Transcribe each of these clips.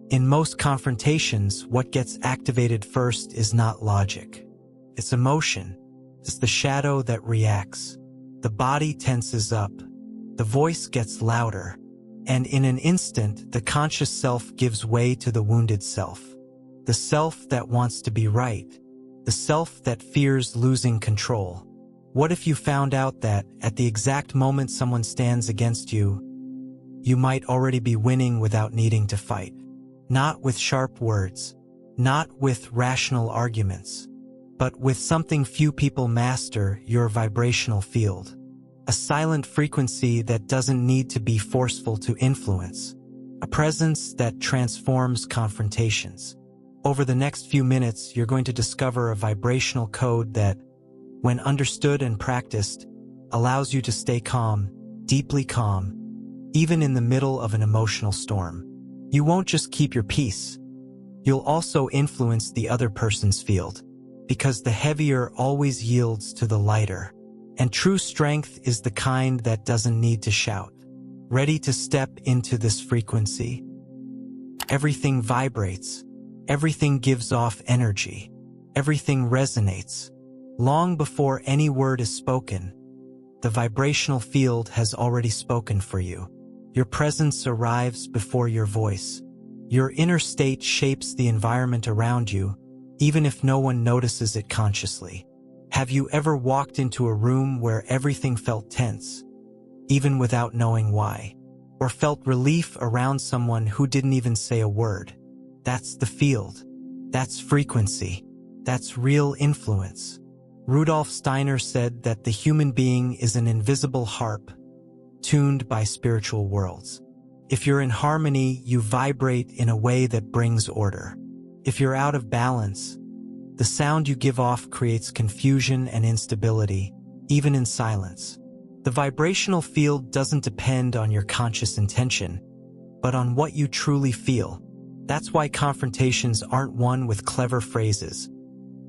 In most confrontations, what gets activated first is not logic. It's emotion. It's the shadow that reacts. The body tenses up. The voice gets louder. And in an instant, the conscious self gives way to the wounded self. The self that wants to be right. The self that fears losing control. What if you found out that, at the exact moment someone stands against you, you might already be winning without needing to fight? Not with sharp words, not with rational arguments, but with something few people master: your vibrational field. A silent frequency that doesn't need to be forceful to influence. A presence that transforms confrontations. Over the next few minutes, you're going to discover a vibrational code that, when understood and practiced, allows you to stay calm, deeply calm, even in the middle of an emotional storm. You won't just keep your peace. You'll also influence the other person's field, because the heavier always yields to the lighter. And true strength is the kind that doesn't need to shout. Ready to step into this frequency? Everything vibrates. Everything gives off energy. Everything resonates. Long before any word is spoken, the vibrational field has already spoken for you. Your presence arrives before your voice. Your inner state shapes the environment around you, even if no one notices it consciously. Have you ever walked into a room where everything felt tense, even without knowing why? Or felt relief around someone who didn't even say a word? That's the field. That's frequency. That's real influence. Rudolf Steiner said that the human being is an invisible harp, tuned by spiritual worlds. If you're in harmony, you vibrate in a way that brings order. If you're out of balance, the sound you give off creates confusion and instability, even in silence. The vibrational field doesn't depend on your conscious intention, but on what you truly feel. That's why confrontations aren't won with clever phrases,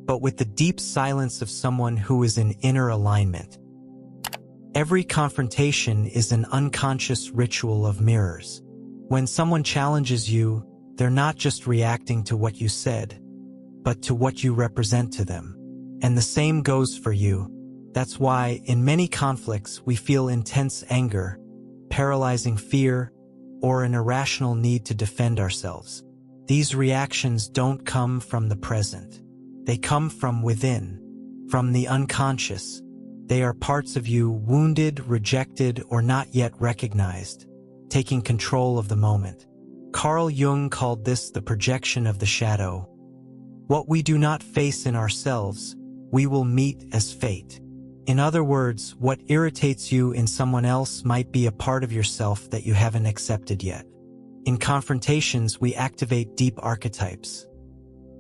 but with the deep silence of someone who is in inner alignment. Every confrontation is an unconscious ritual of mirrors. When someone challenges you, they're not just reacting to what you said, but to what you represent to them. And the same goes for you. That's why, in many conflicts, we feel intense anger, paralyzing fear, or an irrational need to defend ourselves. These reactions don't come from the present. They come from within, from the unconscious. They are parts of you wounded, rejected, or not yet recognized, taking control of the moment. Carl Jung called this the projection of the shadow. What we do not face in ourselves, we will meet as fate. In other words, what irritates you in someone else might be a part of yourself that you haven't accepted yet. In confrontations, we activate deep archetypes.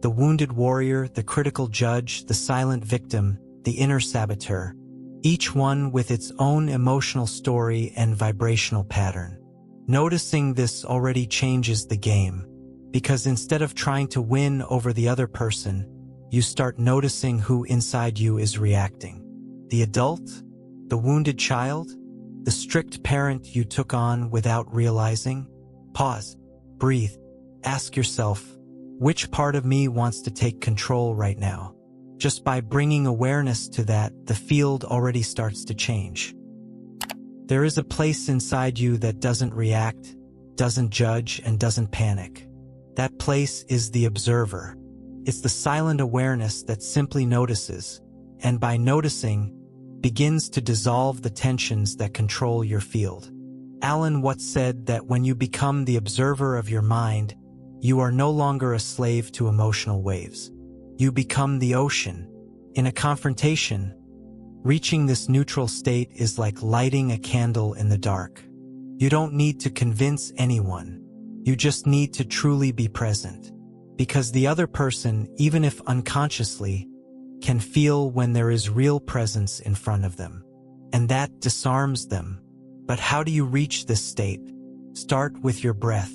The wounded warrior, the critical judge, the silent victim, the inner saboteur, each one with its own emotional story and vibrational pattern. Noticing this already changes the game, because instead of trying to win over the other person, you start noticing who inside you is reacting. The adult? The wounded child? The strict parent you took on without realizing? Pause, breathe, ask yourself, which part of me wants to take control right now? Just by bringing awareness to that, the field already starts to change. There is a place inside you that doesn't react, doesn't judge, and doesn't panic. That place is the observer. It's the silent awareness that simply notices, and by noticing, begins to dissolve the tensions that control your field. Alan Watts said that when you become the observer of your mind, you are no longer a slave to emotional waves. You become the ocean. In a confrontation, reaching this neutral state is like lighting a candle in the dark. You don't need to convince anyone. You just need to truly be present. Because the other person, even if unconsciously, can feel when there is real presence in front of them. And that disarms them. But how do you reach this state? Start with your breath.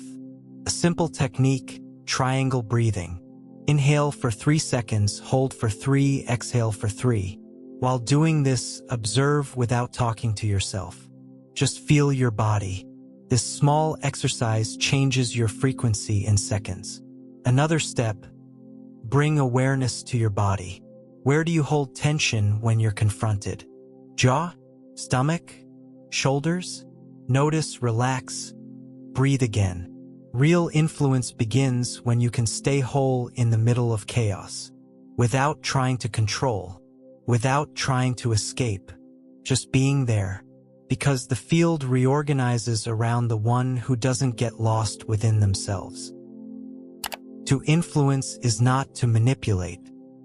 A simple technique, triangle breathing. Inhale for 3 seconds, hold for 3, exhale for 3. While doing this, observe without talking to yourself. Just feel your body. This small exercise changes your frequency in seconds. Another step, bring awareness to your body. Where do you hold tension when you're confronted? Jaw? Stomach? Shoulders? Notice, relax, breathe again. Real influence begins when you can stay whole in the middle of chaos, without trying to control, without trying to escape, just being there, because the field reorganizes around the one who doesn't get lost within themselves. To influence is not to manipulate.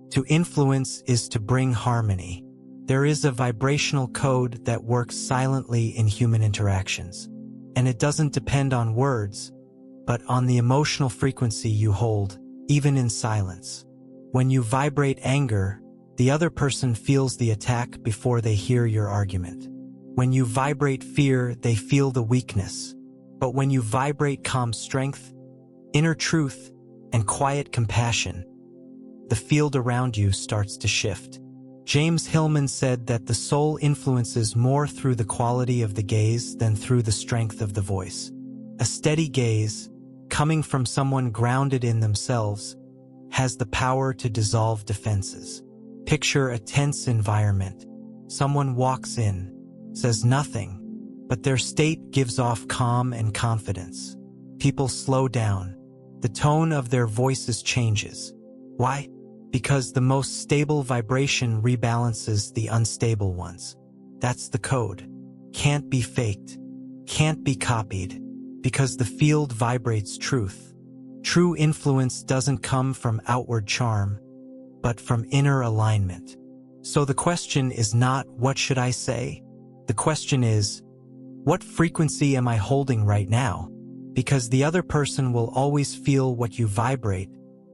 To influence is to bring harmony. There is a vibrational code that works silently in human interactions, and it doesn't depend on words, but on the emotional frequency you hold, even in silence. When you vibrate anger, the other person feels the attack before they hear your argument. When you vibrate fear, they feel the weakness. But when you vibrate calm strength, inner truth, and quiet compassion, the field around you starts to shift. James Hillman said that the soul influences more through the quality of the gaze than through the strength of the voice. A steady gaze, coming from someone grounded in themselves, has the power to dissolve defenses. Picture a tense environment. Someone walks in, says nothing, but their state gives off calm and confidence. People slow down. The tone of their voices changes. Why? Because the most stable vibration rebalances the unstable ones. That's the code. Can't be faked. Can't be copied. Because the field vibrates truth. True influence doesn't come from outward charm, but from inner alignment. So the question is not, what should I say? The question is, what frequency am I holding right now? Because the other person will always feel what you vibrate,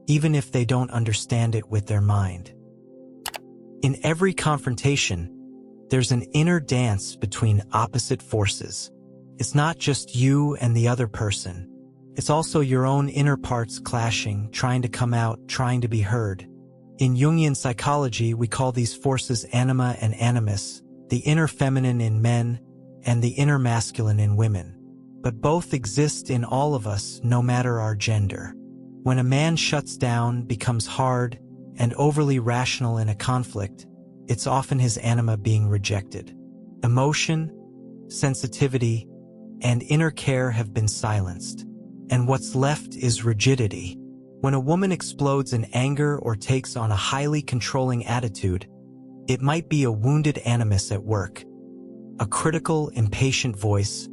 even if they don't understand it with their mind. In every confrontation, there's an inner dance between opposite forces. It's not just you and the other person. It's also your own inner parts clashing, trying to come out, trying to be heard. In Jungian psychology, we call these forces anima and animus, the inner feminine in men and the inner masculine in women. But both exist in all of us, no matter our gender. When a man shuts down, becomes hard, and overly rational in a conflict, it's often his anima being rejected. Emotion, sensitivity, and inner care have been silenced, and what's left is rigidity. When a woman explodes in anger or takes on a highly controlling attitude, it might be a wounded animus at work, a critical, impatient voice,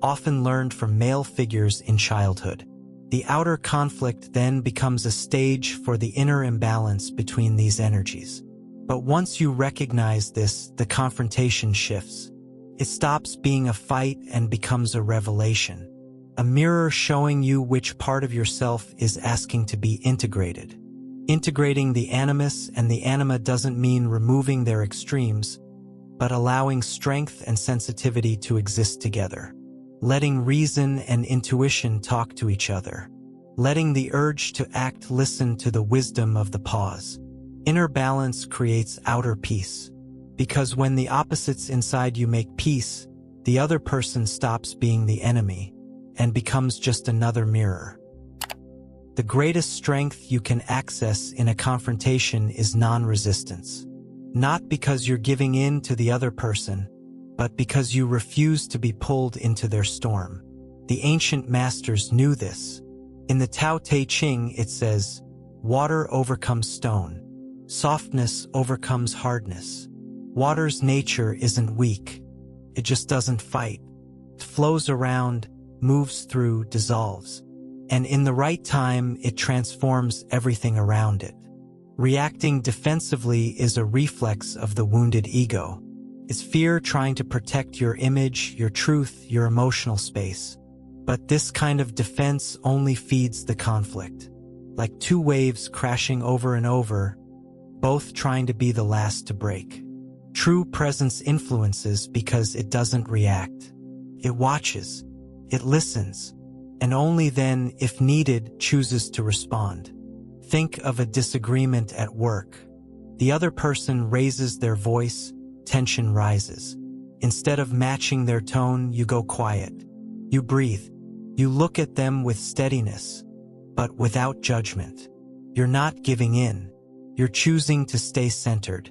often learned from male figures in childhood. The outer conflict then becomes a stage for the inner imbalance between these energies. But once you recognize this, the confrontation shifts. It stops being a fight and becomes a revelation. A mirror showing you which part of yourself is asking to be integrated. Integrating the animus and the anima doesn't mean removing their extremes, but allowing strength and sensitivity to exist together. Letting reason and intuition talk to each other. Letting the urge to act listen to the wisdom of the pause. Inner balance creates outer peace. Because when the opposites inside you make peace, the other person stops being the enemy and becomes just another mirror. The greatest strength you can access in a confrontation is non-resistance. Not because you're giving in to the other person, but because you refuse to be pulled into their storm. The ancient masters knew this. In the Tao Te Ching it says, "Water overcomes stone. Softness overcomes hardness." Water's nature isn't weak. It just doesn't fight. It flows around, moves through, dissolves. And in the right time, it transforms everything around it. Reacting defensively is a reflex of the wounded ego. It's fear trying to protect your image, your truth, your emotional space. But this kind of defense only feeds the conflict. Like two waves crashing over and over, both trying to be the last to break. True presence influences because it doesn't react. It watches, it listens, and only then, if needed, chooses to respond. Think of a disagreement at work. The other person raises their voice, tension rises. Instead of matching their tone, you go quiet. You breathe. You look at them with steadiness, but without judgment. You're not giving in. You're choosing to stay centered.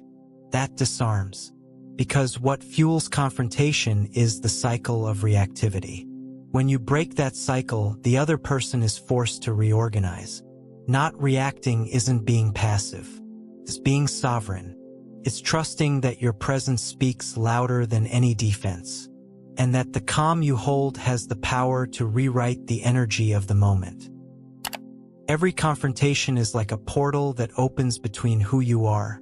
That disarms. Because what fuels confrontation is the cycle of reactivity. When you break that cycle, the other person is forced to reorganize. Not reacting isn't being passive. It's being sovereign. It's trusting that your presence speaks louder than any defense, and that the calm you hold has the power to rewrite the energy of the moment. Every confrontation is like a portal that opens between who you are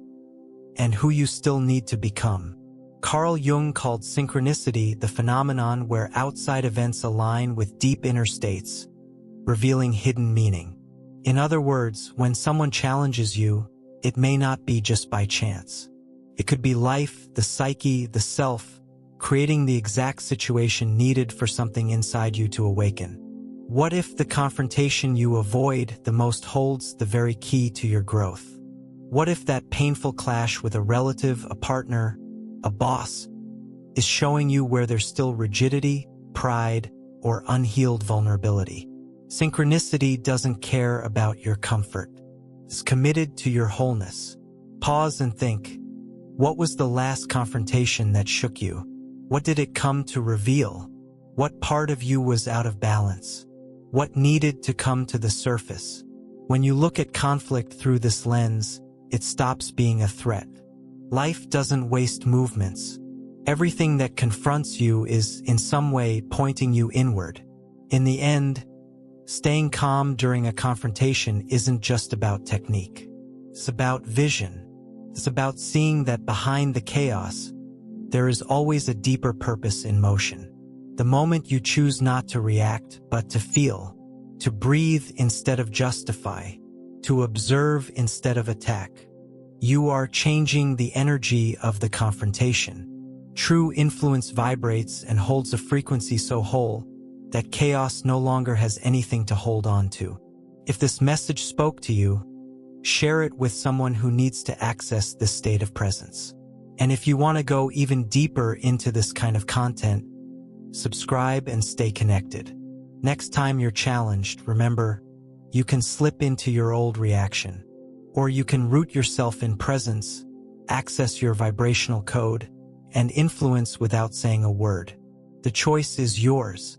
and who you still need to become. Carl Jung called synchronicity the phenomenon where outside events align with deep inner states, revealing hidden meaning. In other words, when someone challenges you, it may not be just by chance. It could be life, the psyche, the self, creating the exact situation needed for something inside you to awaken. What if the confrontation you avoid the most holds the very key to your growth? What if that painful clash with a relative, a partner, a boss, is showing you where there's still rigidity, pride, or unhealed vulnerability? Synchronicity doesn't care about your comfort. It's committed to your wholeness. Pause and think. What was the last confrontation that shook you? What did it come to reveal? What part of you was out of balance? What needed to come to the surface? When you look at conflict through this lens, it stops being a threat. Life doesn't waste movements. Everything that confronts you is, in some way, pointing you inward. In the end, staying calm during a confrontation isn't just about technique. It's about vision. It's about seeing that behind the chaos, there is always a deeper purpose in motion. The moment you choose not to react, but to feel, to breathe instead of justify, to observe instead of attack, you are changing the energy of the confrontation. True influence vibrates and holds a frequency so whole that chaos no longer has anything to hold on to. If this message spoke to you, share it with someone who needs to access this state of presence. And if you want to go even deeper into this kind of content, subscribe and stay connected. Next time you're challenged, remember, you can slip into your old reaction, or you can root yourself in presence, access your vibrational code, and influence without saying a word. The choice is yours.